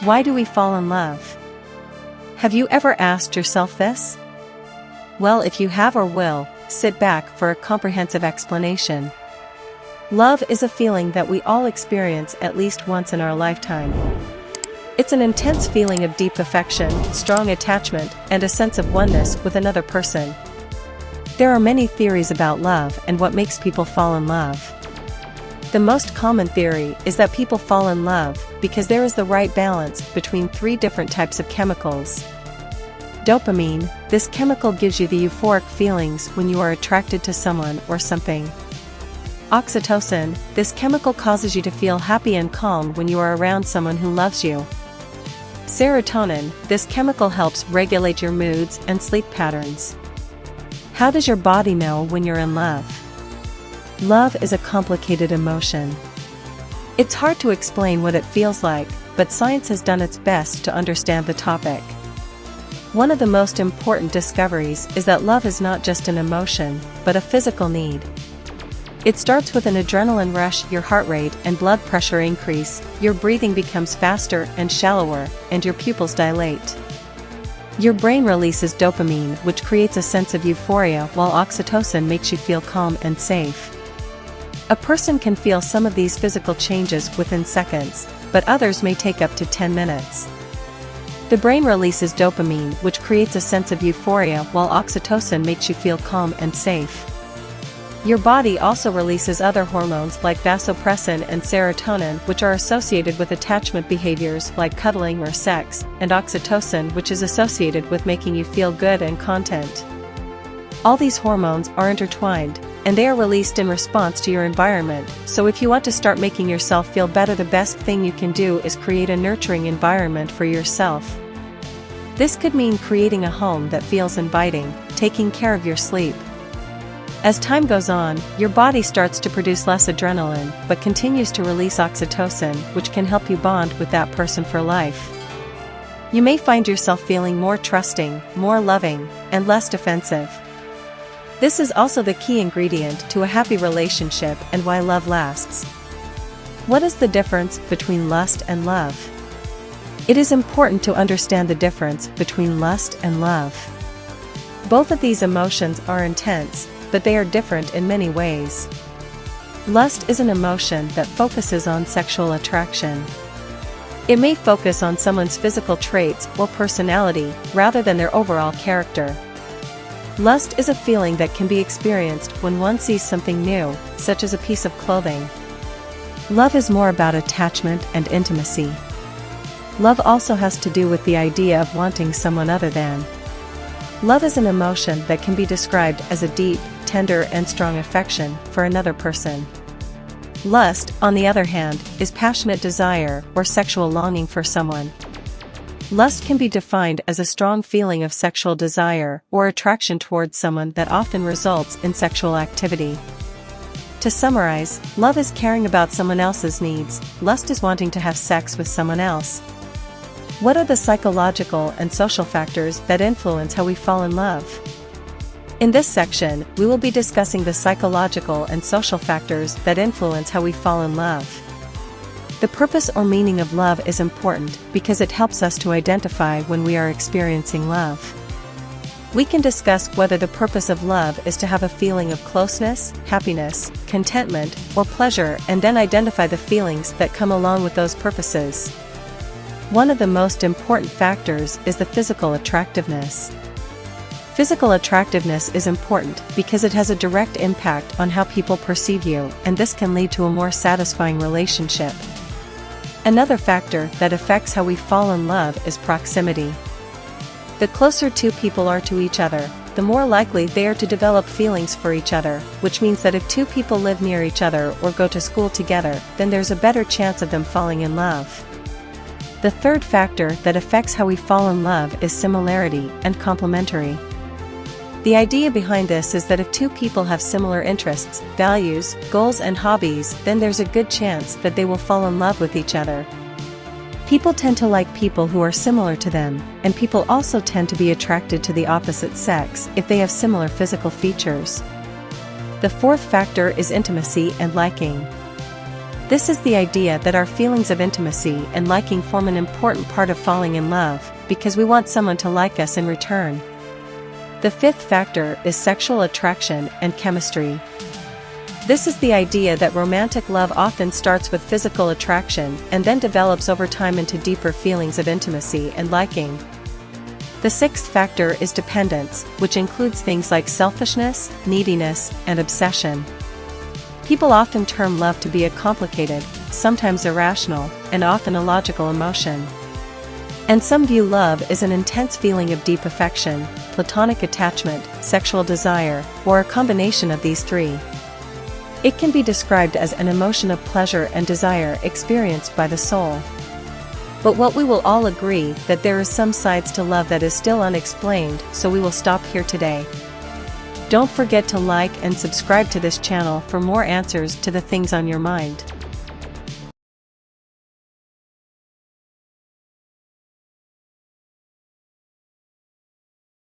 Why do we fall in love? Have you ever asked yourself this? Well, if you have or will, sit back for a comprehensive explanation. Love is a feeling that we all experience at least once in our lifetime. It's an intense feeling of deep affection, strong attachment, and a sense of oneness with another person. There are many theories about love and what makes people fall in love. The most common theory is that people fall in love because there is the right balance between three different types of chemicals. Dopamine, this chemical gives you the euphoric feelings when you are attracted to someone or something. Oxytocin, this chemical causes you to feel happy and calm when you are around someone who loves you. Serotonin, this chemical helps regulate your moods and sleep patterns. How does your body know when you're in love? Love is a complicated emotion. It's hard to explain what it feels like, but science has done its best to understand the topic. One of the most important discoveries is that love is not just an emotion, but a physical need. It starts with an adrenaline rush, your heart rate and blood pressure increase, your breathing becomes faster and shallower, and your pupils dilate. Your brain releases dopamine, which creates a sense of euphoria, while oxytocin makes you feel calm and safe. A person can feel some of these physical changes within seconds, but others may take up to 10 minutes. The brain releases dopamine, which creates a sense of euphoria, while oxytocin makes you feel calm and safe. Your body also releases other hormones like vasopressin and serotonin, which are associated with attachment behaviors like cuddling or sex, and oxytocin, which is associated with making you feel good and content. All these hormones are intertwined, and they are released in response to your environment, so if you want to start making yourself feel better, the best thing you can do is create a nurturing environment for yourself. This could mean creating a home that feels inviting, taking care of your sleep. As time goes on, your body starts to produce less adrenaline, but continues to release oxytocin, which can help you bond with that person for life. You may find yourself feeling more trusting, more loving, and less defensive. This is also the key ingredient to a happy relationship and why love lasts. What is the difference between lust and love? It is important to understand the difference between lust and love. Both of these emotions are intense, but they are different in many ways. Lust is an emotion that focuses on sexual attraction. It may focus on someone's physical traits or personality rather than their overall character. Lust is a feeling that can be experienced when one sees something new, such as a piece of clothing. Love is more about attachment and intimacy. Love also has to do with the idea of wanting someone other than. Love is an emotion that can be described as a deep, tender and strong affection for another person. Lust, on the other hand, is passionate desire or sexual longing for someone. Lust can be defined as a strong feeling of sexual desire or attraction towards someone that often results in sexual activity. To summarize, love is caring about someone else's needs, lust is wanting to have sex with someone else. What are the psychological and social factors that influence how we fall in love? In this section, we will be discussing the psychological and social factors that influence how we fall in love. The purpose or meaning of love is important because it helps us to identify when we are experiencing love. We can discuss whether the purpose of love is to have a feeling of closeness, happiness, contentment, or pleasure, and then identify the feelings that come along with those purposes. One of the most important factors is the physical attractiveness. Physical attractiveness is important because it has a direct impact on how people perceive you, and this can lead to a more satisfying relationship. Another factor that affects how we fall in love is proximity. The closer two people are to each other, the more likely they are to develop feelings for each other, which means that if two people live near each other or go to school together, then there's a better chance of them falling in love. The third factor that affects how we fall in love is similarity and complementary. The idea behind this is that if two people have similar interests, values, goals and hobbies, then there's a good chance that they will fall in love with each other. People tend to like people who are similar to them, and people also tend to be attracted to the opposite sex if they have similar physical features. The fourth factor is intimacy and liking. This is the idea that our feelings of intimacy and liking form an important part of falling in love, because we want someone to like us in return. The fifth factor is sexual attraction and chemistry. This is the idea that romantic love often starts with physical attraction and then develops over time into deeper feelings of intimacy and liking. The sixth factor is dependence, which includes things like selfishness, neediness, and obsession. People often term love to be a complicated, sometimes irrational, and often illogical emotion. And some view love as an intense feeling of deep affection, platonic attachment, sexual desire, or a combination of these three. It can be described as an emotion of pleasure and desire experienced by the soul. But what we will all agree that there is some sides to love that is still unexplained, so we will stop here today. Don't forget to like and subscribe to this channel for more answers to the things on your mind.